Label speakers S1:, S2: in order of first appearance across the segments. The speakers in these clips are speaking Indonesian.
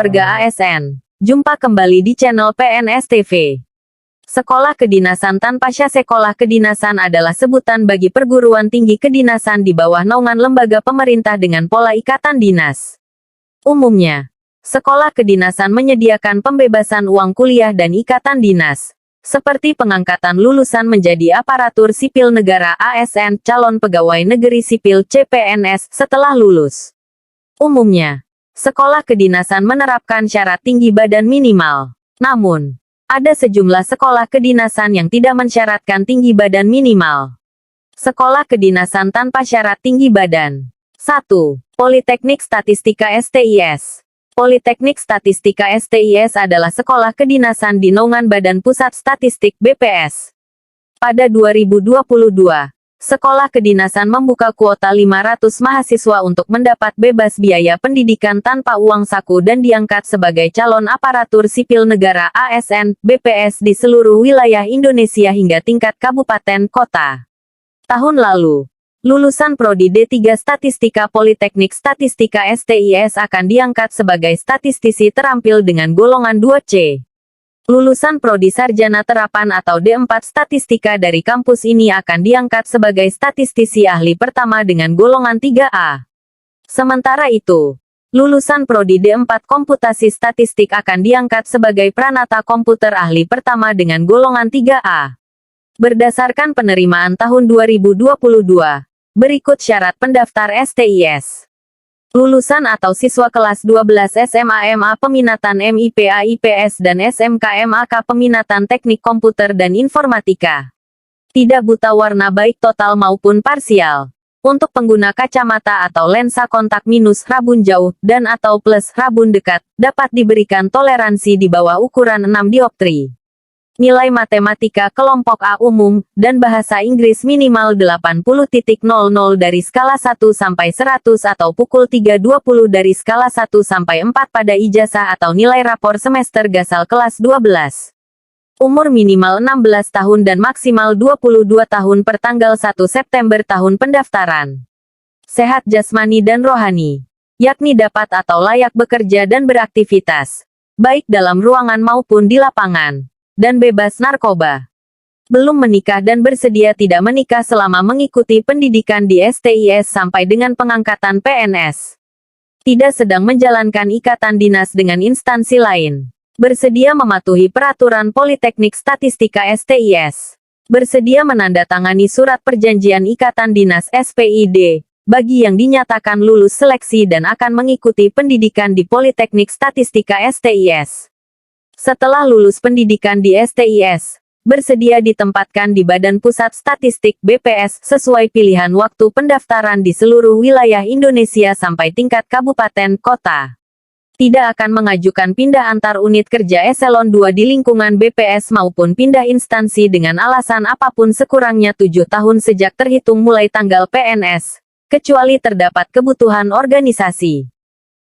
S1: keluarga ASN. Jumpa kembali di channel PNS TV. Sekolah Kedinasan tanpa SYA. Sekolah kedinasan adalah sebutan bagi perguruan tinggi kedinasan di bawah naungan lembaga pemerintah dengan pola ikatan dinas. Umumnya, sekolah kedinasan menyediakan pembebasan uang kuliah dan ikatan dinas, seperti pengangkatan lulusan menjadi aparatur sipil negara ASN, calon pegawai negeri sipil CPNS setelah lulus. Umumnya, sekolah kedinasan menerapkan syarat tinggi badan minimal. Namun, ada sejumlah sekolah kedinasan yang tidak mensyaratkan tinggi badan minimal. Sekolah kedinasan tanpa syarat tinggi badan. 1. Politeknik Statistika (STIS). Politeknik Statistika (STIS) adalah sekolah kedinasan di naungan Badan Pusat Statistik (BPS). Pada 2022, sekolah kedinasan membuka kuota 500 mahasiswa untuk mendapat bebas biaya pendidikan tanpa uang saku dan diangkat sebagai calon aparatur sipil negara ASN, BPS di seluruh wilayah Indonesia hingga tingkat kabupaten kota. Tahun lalu, lulusan Prodi D3 Statistika Politeknik Statistika (STIS) akan diangkat sebagai statistisi terampil dengan golongan 2C. Lulusan Prodi Sarjana Terapan atau D4 Statistika dari kampus ini akan diangkat sebagai statistisi ahli pertama dengan golongan 3A. Sementara itu, lulusan Prodi D4 Komputasi Statistik akan diangkat sebagai pranata komputer ahli pertama dengan golongan 3A. Berdasarkan penerimaan tahun 2022, berikut syarat pendaftar STIS. Lulusan atau siswa kelas 12 SMA MA peminatan MIPA IPS dan SMK MAK peminatan Teknik Komputer dan Informatika. Tidak buta warna baik total maupun parsial. Untuk pengguna kacamata atau lensa kontak minus rabun jauh dan atau plus rabun dekat, dapat diberikan toleransi di bawah ukuran 6 dioptri. Nilai matematika kelompok A umum, dan bahasa Inggris minimal 80.00 dari skala 1 sampai 100 atau pukul 3.20 dari skala 1 sampai 4 pada ijazah atau nilai rapor semester gasal kelas 12. Umur minimal 16 tahun dan maksimal 22 tahun per tanggal 1 September tahun pendaftaran. Sehat jasmani dan rohani, yakni dapat atau layak bekerja dan beraktivitas, baik dalam ruangan maupun di lapangan, dan bebas narkoba. Belum menikah dan bersedia tidak menikah selama mengikuti pendidikan di STIS sampai dengan pengangkatan PNS. Tidak sedang menjalankan ikatan dinas dengan instansi lain. Bersedia mematuhi peraturan Politeknik Statistika STIS. Bersedia menandatangani surat perjanjian ikatan dinas SPID, bagi yang dinyatakan lulus seleksi dan akan mengikuti pendidikan di Politeknik Statistika STIS. Setelah lulus pendidikan di STIS, bersedia ditempatkan di Badan Pusat Statistik BPS sesuai pilihan waktu pendaftaran di seluruh wilayah Indonesia sampai tingkat kabupaten kota. Tidak akan mengajukan pindah antar unit kerja eselon 2 di lingkungan BPS maupun pindah instansi dengan alasan apapun sekurangnya 7 tahun sejak terhitung mulai tanggal PNS, kecuali terdapat kebutuhan organisasi.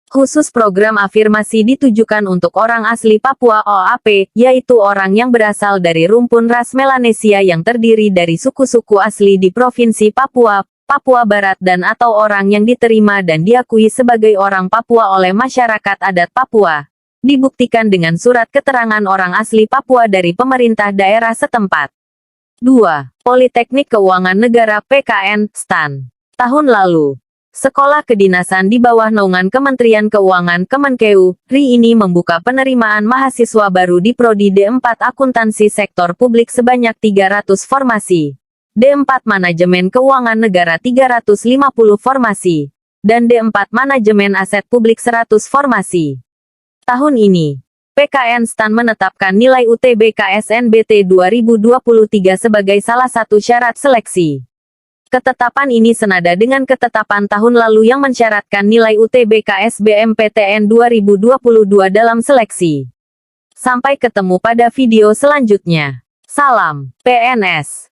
S1: Khusus program afirmasi ditujukan untuk orang asli Papua OAP, yaitu orang yang berasal dari rumpun ras Melanesia yang terdiri dari suku-suku asli di Provinsi Papua, Papua Barat dan atau orang yang diterima dan diakui sebagai orang Papua oleh masyarakat adat Papua. Dibuktikan dengan surat keterangan orang asli Papua dari pemerintah daerah setempat. 2. Politeknik Keuangan Negara PKN, STAN. Tahun lalu, Sekolah Kedinasan di bawah naungan Kementerian Keuangan Kemenkeu, RI ini membuka penerimaan mahasiswa baru di Prodi D4 Akuntansi Sektor Publik sebanyak 300 formasi, D4 Manajemen Keuangan Negara 350 formasi, dan D4 Manajemen Aset Publik 100 formasi. Tahun ini, PKN STAN menetapkan nilai UTBK SNBT 2023 sebagai salah satu syarat seleksi. Ketetapan ini senada dengan ketetapan tahun lalu yang mensyaratkan nilai UTBK SBMPTN 2022 dalam seleksi. Sampai ketemu pada video selanjutnya. Salam, PNS.